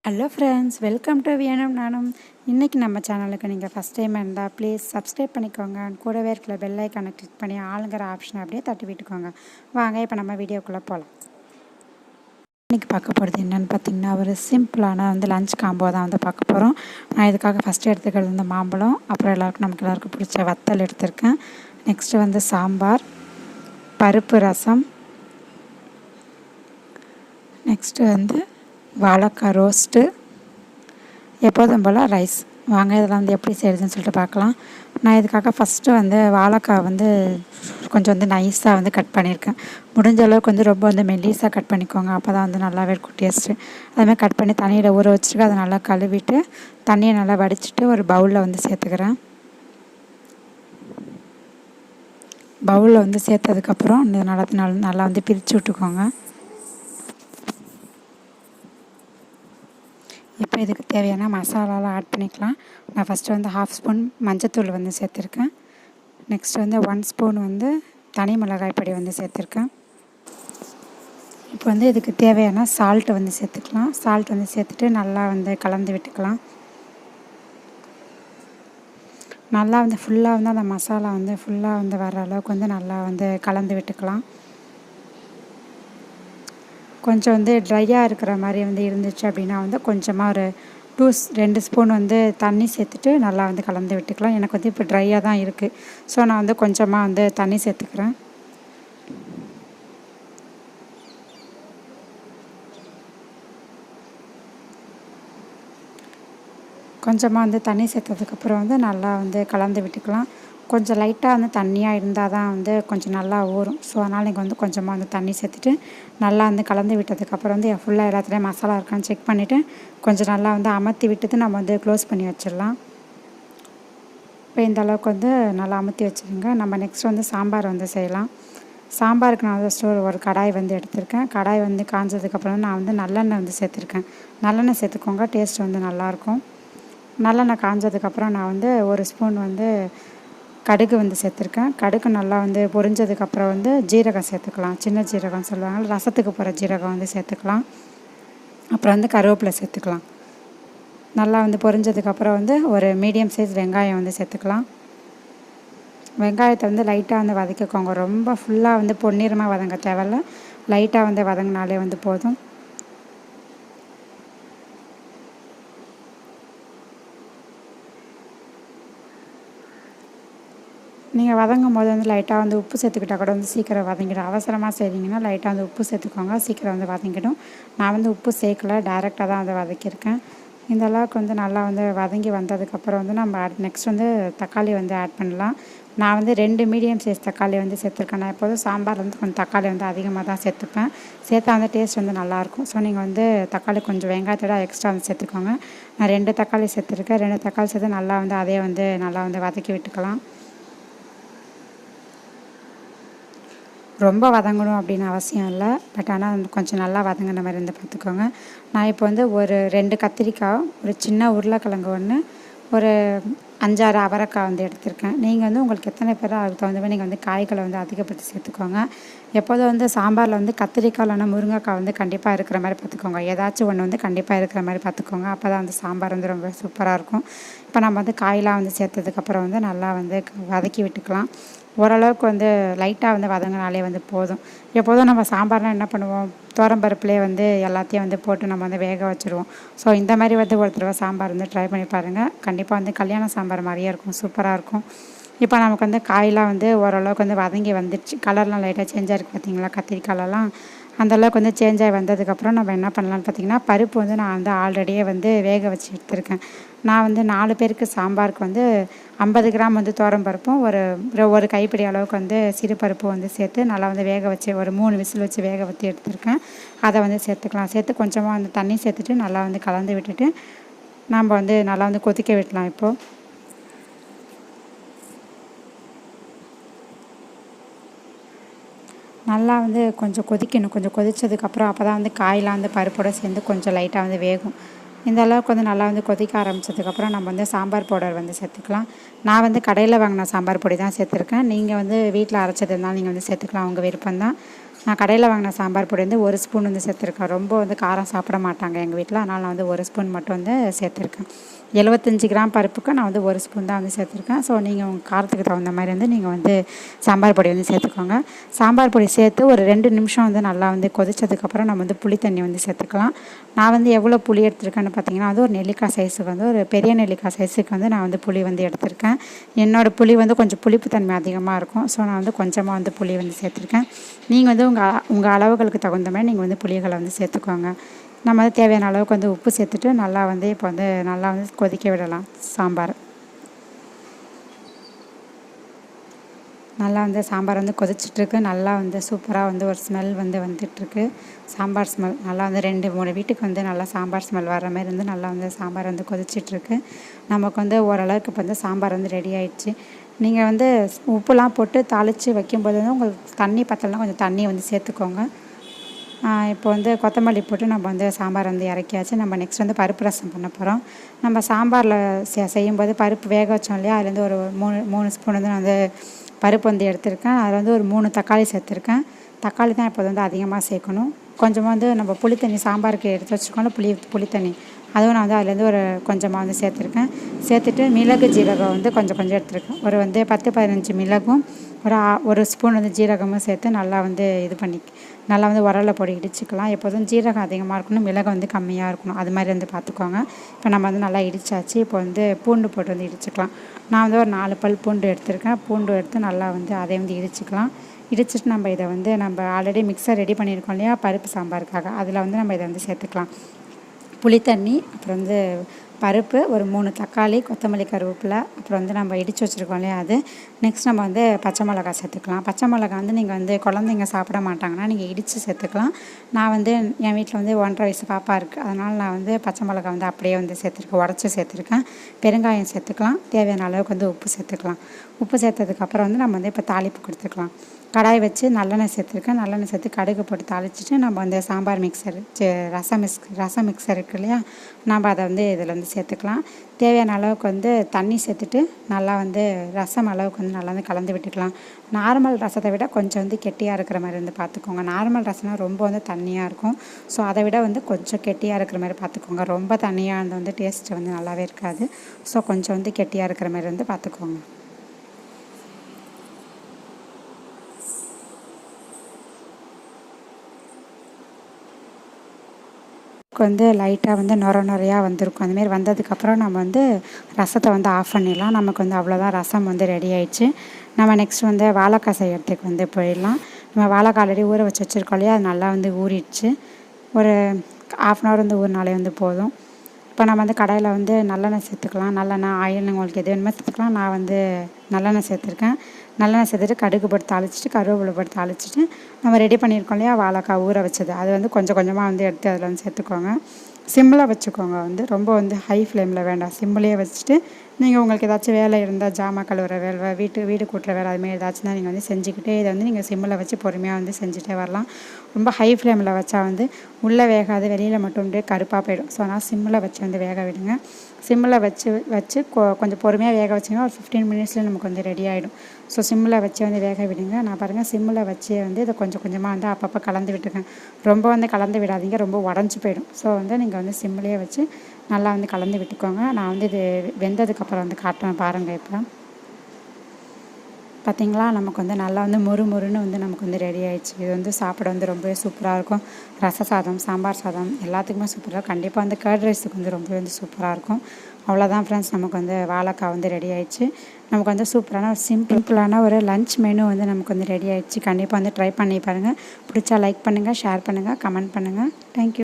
Hello friends, welcome to வியனும் நானும். இன்றைக்கி நம்ம சேனலுக்கு நீங்கள் ஃபஸ்ட் டைம் இருந்தால் ப்ளீஸ் சப்ஸ்கிரைப் பண்ணிக்கோங்க. கூடவே இருக்கிற பெல் ஐக்கானை கிளிக் பண்ணி ஆளுங்கிற ஆப்ஷனை அப்படியே தட்டி விட்டுக்கோங்க. வாங்க இப்போ நம்ம வீடியோக்குள்ளே போகலாம். இன்றைக்கி பார்க்க போகிறது என்னென்னு பார்த்தீங்கன்னா, ஒரு சிம்பிளான லஞ்ச் காம்போ தான் பார்க்க போகிறோம். நான் இதுக்காக ஃபஸ்ட்டு எடுத்துக்கிறது மாம்பழம், அப்புறம் நமக்கு எல்லாருக்கும் பிடிச்ச வத்தல் எடுத்திருக்கேன். நெக்ஸ்ட்டு சாம்பார், பருப்பு ரசம், நெக்ஸ்ட்டு வாழைக்காய் ரோஸ்ட்டு, எப்போதும் போல் ரைஸ். வாங்க இதெல்லாம் எப்படி செய்கிறதுன்னு சொல்லிட்டு பார்க்கலாம். நான் இதுக்காக ஃபஸ்ட்டு வாழைக்காய் கொஞ்சம் நைஸாக கட் பண்ணியிருக்கேன். முடிஞ்ச அளவுக்கு ரொம்ப மெல்லிஸாக கட் பண்ணிக்கோங்க. அப்போ தான் நல்லாவே இருக்கும் டேஸ்ட்டு. அதுமாதிரி கட் பண்ணி தண்ணியில் ஊற வச்சுட்டு அதை நல்லா கழுவிட்டு தண்ணியை நல்லா வடிச்சிட்டு ஒரு பவுலில் சேர்த்துக்கிறேன். பவுலில் சேர்த்ததுக்கப்புறம் நல்லா பிரித்து விட்டுக்கோங்க. இப்போ இதுக்கு தேவையான மசாலாலாம் ஆட் பண்ணிக்கலாம். நான் ஃபஸ்ட்டு 1/2 ஸ்பூன் மஞ்சத்தூள் சேர்த்துருக்கேன். நெக்ஸ்ட்டு 1 ஸ்பூன் தனி மிளகாய் பொடி சேர்த்துருக்கேன். இப்போ இதுக்கு தேவையான சால்ட்டு சேர்த்துக்கலாம். சால்ட் சேர்த்துட்டு நல்லா கலந்து விட்டுக்கலாம். நல்லா ஃபுல்லாக அந்த மசாலா ஃபுல்லாக வர அளவுக்கு நல்லா கலந்து விட்டுக்கலாம். கொஞ்சம் ட்ரையாக இருக்கிற மாதிரி இருந்துச்சு அப்படின்னா கொஞ்சமாக ஒரு 2 ஸ்பூன் தண்ணி சேர்த்துட்டு நல்லா கலந்து விட்டுக்கலாம். எனக்கு இப்போ ட்ரையாக தான் இருக்குது. ஸோ நான் கொஞ்சமாக தண்ணி சேர்த்துக்கிறேன். கொஞ்சமாக தண்ணி சேர்த்ததுக்கப்புறம் நல்லா கலந்து விட்டுக்கலாம். கொஞ்சம் லைட்டாக தண்ணியாக இருந்தால் தான் கொஞ்சம் நல்லா ஊறும். ஸோ அதனால் நீங்கள் கொஞ்சமாக தண்ணி சேர்த்துட்டு நல்லா கலந்து விட்டதுக்கப்புறம் ஃபுல்லாக எல்லாத்துலேயும் மசாலா இருக்கான்னு செக் பண்ணிவிட்டு கொஞ்சம் நல்லா அமர்த்தி விட்டுட்டு நம்ம க்ளோஸ் பண்ணி வச்சிடலாம். இப்போ இந்த அளவுக்கு நல்லா அமர்த்தி வச்சுருங்க. நம்ம நெக்ஸ்ட் சாம்பார் செய்யலாம். சாம்பாருக்கு நான் ஃபஸ்ட்டு ஒரு கடாய் எடுத்திருக்கேன். கடாய் காஞ்சதுக்கப்புறம் நான் நல்லெண்ணெய் சேர்த்துருக்கேன். நல்லெண்ணெய் சேர்த்துக்கோங்க, டேஸ்ட் நல்லாயிருக்கும். நல்லெண்ணெய் காஞ்சதுக்கப்புறம் நான் 1 ஸ்பூன் கடுகு சேர்த்துருக்கேன். கடுகு நல்லா பொரிஞ்சதுக்கப்புறம் ஜீரகம் சேர்த்துக்கலாம். சின்ன ஜீரகம் சொல்லுவாங்க, ரசத்துக்கு போகிற ஜீரகம் சேர்த்துக்கலாம். அப்புறம் கருவேப்பிலை சேர்த்துக்கலாம். நல்லா பொரிஞ்சதுக்கப்புறம் ஒரு மீடியம் சைஸ் வெங்காயம் சேர்த்துக்கலாம். வெங்காயத்தை லைட்டாக வதக்கிக்கோங்க. ரொம்ப ஃபுல்லாக பொன்னிறமாக வதங்க தேவையில்ல. லைட்டாக வதங்கினாலே போதும். நீங்கள் வதங்கும் போது லைட்டாக உப்பு சேர்த்துக்கிட்டால் கூட சீக்கிரம் வதங்கிடும். அவசரமாக செய்கிறீங்கன்னா லைட்டாக உப்பு சேர்த்துக்கோங்க, சீக்கிரம் வதங்கிடும். நான் உப்பு சேர்க்கல, டைரெக்டாக தான் வதக்கியிருக்கேன். இந்த அளவுக்கு நல்லா வதங்கி வந்ததுக்கப்புறம் நம்ம நெக்ஸ்ட் தக்காளி ஆட் பண்ணலாம். நான் 2 மீடியம் சைஸ் தக்காளி சேர்த்துருக்கேன். நான் எப்போதும் சாம்பார் கொஞ்சம் தக்காளி அதிகமாக தான் சேர்த்துப்பேன். சேர்த்தா டேஸ்ட் நல்லாயிருக்கும். ஸோ நீங்கள் தக்காளி கொஞ்சம் வெங்காயத்தோட எக்ஸ்ட்ரா சேர்த்துக்கோங்க. நான் 2 தக்காளி சேர்த்துருக்கேன். 2 தக்காளி சேர்த்து நல்லா அதே நல்லா வதக்கி விட்டுக்கலாம். ரொம்ப வதங்கணும் அப்படின்னு அவசியம் இல்லை. பட் ஆனால் கொஞ்சம் நல்லா வதங்கின மாதிரி பார்த்துக்கோங்க. நான் இப்போ ஒரு 2 கத்திரிக்காய், ஒரு சின்ன உருளைக்கிழங்கு ஒன்று, ஒரு 5-6 அவரைக்காய் எடுத்திருக்கேன். நீங்கள் உங்களுக்கு எத்தனை பேரோ அதுக்கு தகுந்த மாதிரி நீங்கள் காய்களை அதிகப்படுத்தி சேர்த்துக்கோங்க. எப்போதும் சாம்பாரில் கத்திரிக்காய் இல்லைனா முருங்கைக்காய் கண்டிப்பாக இருக்கிற மாதிரி பார்த்துக்கோங்க. ஏதாச்சும் ஒன்று கண்டிப்பாக இருக்கிற மாதிரி பார்த்துக்கோங்க. அப்போ தான் சாம்பார் ரொம்ப சூப்பராக இருக்கும். இப்போ நம்ம காயெலாம் சேர்த்ததுக்கப்புறம் நல்லா வதக்கி விட்டுக்கலாம். ஓரளவுக்கு லைட்டாக வதங்கினாலே போதும். எப்போதும் நம்ம சாம்பார்னால் என்ன பண்ணுவோம், துவரம்பருப்புலேயே எல்லாத்தையும் போட்டு நம்ம வேக வச்சுருவோம். ஸோ இந்த மாதிரி ஒரு தடவை சாம்பார் ட்ரை பண்ணி பாருங்கள். கண்டிப்பாக கல்யாண சாம்பார் மாதிரியே இருக்கும், சூப்பராக இருக்கும். இப்போ நமக்கு காயெலாம் ஓரளவுக்கு வதங்கி வந்துடுச்சு. கலர்லாம் லைட்டாக சேஞ்சாக இருக்குது பார்த்தீங்களா, கத்திரிக்காயெல்லாம் அந்தளவுக்கு சேஞ்ச் ஆகி வந்ததுக்கப்புறம் நம்ம என்ன பண்ணலான்னு பார்த்தீங்கன்னா, பருப்பு நான் ஆல்ரெடியே வேக வச்சு எடுத்துருக்கேன். நான் 4 பேருக்கு சாம்பாருக்கு 50 கிராம் துவரம்பருப்பும் ஒரு கைப்பிடி அளவுக்கு சிறு பருப்பு சேர்த்து நல்லா வேக வச்சு ஒரு 3 விசில் வச்சு வேக வச்சு எடுத்துருக்கேன். அதை சேர்த்துக்கலாம். சேர்த்து கொஞ்சமாக தண்ணி சேர்த்துட்டு நல்லா கலந்து விட்டுட்டு நம்ம நல்லா கொதிக்க விடலாம். இப்போது நல்லா கொஞ்சம் கொதிக்கணும். கொஞ்சம் கொதித்ததுக்கப்புறம் அப்போ தான் காயெலாம் பருப்போடு சேர்ந்து கொஞ்சம் லைட்டாக வேகும். இந்த அளவுக்கு நல்லா கொதிக்க ஆரம்பித்ததுக்கப்புறம் நம்ம சாம்பார் பவுடர் சேர்த்துக்கலாம். நான் கடையில் வாங்கின சாம்பார் பொடி தான் சேர்த்துருக்கேன். நீங்கள் வீட்டில் அரைச்சது இருந்தாலும் நீங்கள் சேர்த்துக்கலாம், உங்கள் விருப்பம்தான். நான் கடையில் வாங்கின சாம்பார் பொடி வந்து ஒரு ஸ்பூன் வந்து சேர்த்துருக்கேன். ரொம்ப வந்து காரம் சாப்பிட மாட்டாங்க எங்கள் வீட்டில், அதனால் நான் வந்து ஒரு ஸ்பூன் மட்டும் வந்து சேர்த்துருக்கேன். 75 கிராம் பருப்புக்கு நான் வந்து ஒரு ஸ்பூன் தான் வந்து சேர்த்துருக்கேன். ஸோ நீங்கள் உங்கள் காரத்துக்கு தகுந்த மாதிரி வந்து நீங்கள் வந்து சாம்பார் பொடி வந்து சேர்த்துக்கோங்க. சாம்பார் பொடி சேர்த்து ஒரு 2 நிமிஷம் வந்து நல்லா வந்து கொதிச்சதுக்கப்புறம் நம்ம வந்து புளி தண்ணி வந்து சேர்த்துக்கலாம். நான் வந்து எவ்வளோ புளி எடுத்துருக்கேன்னு பார்த்தீங்கன்னா வந்து ஒரு நெல்லிக்காய் சைஸுக்கு வந்து ஒரு பெரிய நெல்லிக்காய் சைஸுக்கு வந்து நான் வந்து புளி வந்து எடுத்திருக்கேன். என்னோடய புளி வந்து கொஞ்சம் புளிப்பு தன்மை அதிகமாக இருக்கும். ஸோ நான் வந்து கொஞ்சமாக வந்து புளி வந்து சேர்த்துருக்கேன். நீங்கள் வந்து உங்கள் அளவுகளுக்கு தகுந்த மாதிரி நீங்கள் வந்து புளிகளை வந்து சேர்த்துக்கோங்க. நம்ம வந்து தேவையான அளவுக்கு வந்து உப்பு சேர்த்துட்டு நல்லா வந்து இப்போ வந்து நல்லா வந்து கொதிக்க விடலாம் சாம்பார். நல்லா வந்து சாம்பார் வந்து கொதிச்சிட்ருக்கு. நல்லா வந்து சூப்பராக வந்து ஒரு ஸ்மெல் வந்து வந்துட்டுருக்கு. சாம்பார் ஸ்மெல் நல்லா வந்து 2-3 வீட்டுக்கு வந்து நல்லா சாம்பார் ஸ்மெல் வர மாதிரி வந்து நல்லா வந்து சாம்பார் வந்து கொதிச்சிட்ருக்கு. நமக்கு வந்து ஓரளவுக்கு இப்போ வந்து சாம்பார் வந்து ரெடி ஆகிடுச்சு. நீங்கள் வந்து உப்புலாம் போட்டு தாளித்து வைக்கும்போது வந்து உங்களுக்கு தண்ணி பத்தலைனா கொஞ்சம் தண்ணி வந்து சேர்த்துக்கோங்க. இப்போ வந்து கொத்தமல்லி போட்டு நம்ம வந்து சாம்பார் வந்து இறக்கியாச்சு. நம்ம நெக்ஸ்ட் வந்து பருப்பு ரசம் பண்ண போகிறோம். நம்ம சாம்பாரில் செய்யும்போது பருப்பு வேக வச்சோம் இல்லையா, அதுலேருந்து ஒரு 3 ஸ்பூன் வந்து நான் வந்து பருப்பு வந்து எடுத்திருக்கேன். அதில் வந்து ஒரு 3 தக்காளி சேர்த்துருக்கேன். தக்காளி தான் இப்போ வந்து அதிகமாக சேர்க்கணும். கொஞ்சமாக வந்து நம்ம புளித்தண்ணி சாம்பாருக்கு எடுத்து வச்சுருக்கோம்ல புளித்தண்ணி, அதுவும் நான் வந்து அதுலேருந்து ஒரு கொஞ்சமாக வந்து சேர்த்துருக்கேன். சேர்த்துட்டு மிளகு ஜீரகம் வந்து கொஞ்சம் எடுத்துருக்கேன். ஒரு வந்து 10-15 மிளகும் ஒரு ஸ்பூன் வந்து ஜீரகமும் சேர்த்து நல்லா வந்து நல்லா வந்து உரலில் போட்டு இடிச்சுக்கலாம். எப்போதும் ஜீரகம் அதிகமாக இருக்கணும், மிளகு வந்து கம்மியாக இருக்கணும், அது மாதிரி வந்து பார்த்துக்கோங்க. இப்போ நம்ம வந்து நல்லா இடித்தாச்சு. இப்போ வந்து பூண்டு போட்டு வந்து இடிச்சுக்கலாம். நான் வந்து ஒரு 4 பல் பூண்டு எடுத்திருக்கேன். பூண்டு எடுத்து நல்லா வந்து அதை வந்து இடிச்சுக்கலாம். இடிச்சிட்டு நம்ம இதை வந்து நம்ம ஆல்ரெடி மிக்சர் ரெடி பண்ணியிருக்கோம் இல்லையா பருப்பு சாம்பாருக்காக, அதில் வந்து நம்ம இதை வந்து சேர்த்துக்கலாம். புளித்தண்ணி, அப்புறம் வந்து பருப்பு, ஒரு 3 தக்காளி, கொத்தமல்லி, கருவேப்பிலை, அப்புறம் வந்து நம்ம இடித்து வச்சுருக்கோம் இல்லையா அது. நெக்ஸ்ட் நம்ம வந்து பச்சை மிளகா சேர்த்துக்கலாம். பச்சை மிளகா வந்து நீங்கள் வந்து குழந்தைங்க சாப்பிட மாட்டாங்கன்னா நீங்கள் இடித்து சேர்த்துக்கலாம். நான் வந்து என் வீட்டில் வந்து 1.5 வயசு பாப்பா இருக்குது, அதனால் நான் வந்து பச்சை மிளகா வந்து அப்படியே வந்து சேர்த்துருக்கேன், உடச்சி சேர்த்துருக்கேன். பெருங்காயம் சேர்த்துக்கலாம். தேவையான அளவுக்கு வந்து உப்பு சேர்த்துக்கலாம். உப்பு சேர்த்ததுக்கப்புறம் வந்து நம்ம வந்து இப்போ தாளிப்பு கொடுத்துக்கலாம். கடாய் வச்சு நல்லெண்ணெய் சேர்த்துருக்கேன். நல்லெண்ணெய் சேர்த்து கடுகு போட்டு தாளிச்சிட்டு நம்ம வந்து சாம்பார் மிக்சர் ரசம் மிக்சர் இருக்குது இல்லையா, நம்ம அதை வந்து இதில் வந்து சேர்த்துக்கலாம். தேவையான அளவுக்கு வந்து தண்ணி சேர்த்துட்டு நல்லா வந்து ரசம் அளவுக்கு வந்து நல்லா வந்து கலந்து விட்டுக்கலாம். நார்மல் ரசத்தை விட கொஞ்சம் வந்து கெட்டியாக இருக்கிற மாதிரி வந்து பார்த்துக்கோங்க. நார்மல் ரசம்னா ரொம்ப வந்து தண்ணியாக இருக்கும். ஸோ அதை விட வந்து கொஞ்சம் கெட்டியாக இருக்கிற மாதிரி பார்த்துக்கோங்க. ரொம்ப தண்ணியாக இருந்தால் வந்து டேஸ்ட்டு வந்து நல்லாவே இருக்காது. ஸோ கொஞ்சம் வந்து கெட்டியாக இருக்கிற மாதிரி வந்து பார்த்துக்கோங்க. வந்து லைட்டாக வந்து நுரையா வந்திருக்கும். அந்தமாரி வந்ததுக்கப்புறம் நம்ம வந்து ரசத்தை வந்து ஆஃப் பண்ணிடலாம். நமக்கு வந்து அவ்வளோதான், ரசம் வந்து ரெடி ஆயிடுச்சு. நம்ம நெக்ஸ்ட் வந்து வாழைக்காய் செய்யறதுக்கு வந்து போயிடலாம். நம்ம வாழைக்காய் ஆல்ரெடி ஊற வச்சுருக்கோம் இல்லையா, அது நல்லா வந்து ஊறிடுச்சு. ஒரு 1/2 hour வந்து ஊறினாலே வந்து போதும். இப்போ நம்ம வந்து கடாயில் வந்து நல்லெண்ணெய் சேர்த்துக்கலாம். நல்லெண்ணெய், ஆயில் உங்களுக்கு எது வேணுமோ சேர்த்துக்கலாம். நான் வந்து நல்லெண்ணெய் சேர்த்துருக்கேன். நல்லெண்ணெய் சேர்த்துட்டு கடுகு போட்டு தாளிச்சிட்டு கருவேப்பிலை போட்டு தாளிச்சிட்டு நம்ம ரெடி பண்ணியிருக்கோம் இல்லையா வாழைக்காய் ஊற வச்சது, அது வந்து கொஞ்சம் கொஞ்சமாக வந்து எடுத்து அதில் வந்து சேர்த்துக்கோங்க. சிம்மில் வச்சுக்கோங்க, வந்து ரொம்ப வந்து ஹை ஃப்ளேமில் வேண்டாம். சிம்மிலே வச்சுட்டு நீங்கள் உங்களுக்கு ஏதாச்சும் வேலை இருந்தால் ஜாமான் கழுவுற வேலை, வீடு கூட்டுற வேலை, அதுமாரி ஏதாச்சும் தான் நீங்கள் வந்து செஞ்சுக்கிட்டே இதை வந்து நீங்கள் சிம்மில் வச்சு பொறுமையாக வந்து செஞ்சுட்டே வரலாம். ரொம்ப ஹை ஃப்ளேமில் வச்சா வந்து உள்ளே வேகாது, வெளியில் மட்டும் அப்படியே கருப்பாக போயிடும். ஸோ அதனால் சிம்மில் வச்சு வந்து வேக விடுங்க. சிம்மில் வச்சு கொஞ்சம் பொறுமையாக வேக வச்சிங்கன்னா ஒரு 15 minutesல நமக்கு வந்து ரெடி ஆகிடும். ஸோ சிம்மில் வச்சு வந்து வேக விடுங்க. நான் பாருங்கள் சிம்மில் வச்சு வந்து இதை கொஞ்சம் கொஞ்சமாக வந்து அப்பப்போ கலந்து விட்டுருக்கேன். ரொம்ப வந்து கலந்து விடாதீங்க, ரொம்ப உடஞ்சி போயிடும். ஸோ வந்து நீங்கள் வந்து சிம்மிலே வச்சு நல்லா வந்து கலந்து விட்டுக்கோங்க. நான் வந்து இது வெந்ததுக்கப்புறம் வந்து காட்டுவேன் பாருங்கள். இப்போ பார்த்திங்களா, நமக்கு வந்து நல்லா வந்து மொறுன்னு வந்து நமக்கு வந்து ரெடி ஆகிடுச்சு. இது வந்து சாப்பிட வந்து ரொம்பவே சூப்பராக இருக்கும். ரச சாதம், சாம்பார் சாதம் எல்லாத்துக்குமே சூப்பராக, கண்டிப்பாக வந்து கர்ட் ரைஸுக்கு வந்து ரொம்பவே வந்து சூப்பராக இருக்கும். அவ்வளோதான் ஃப்ரெண்ட்ஸ், நமக்கு வந்து வாழைக்காய் வந்து ரெடி ஆகிடுச்சு. நமக்கு வந்து சூப்பரான ஒரு சிம்பிளான ஒரு லஞ்ச் மெனு வந்து நமக்கு வந்து ரெடி ஆகிடுச்சு. கண்டிப்பாக வந்து ட்ரை பண்ணி பாருங்கள். பிடிச்சா லைக் பண்ணுங்கள், ஷேர் பண்ணுங்கள், கமெண்ட் பண்ணுங்கள். தேங்க்யூ.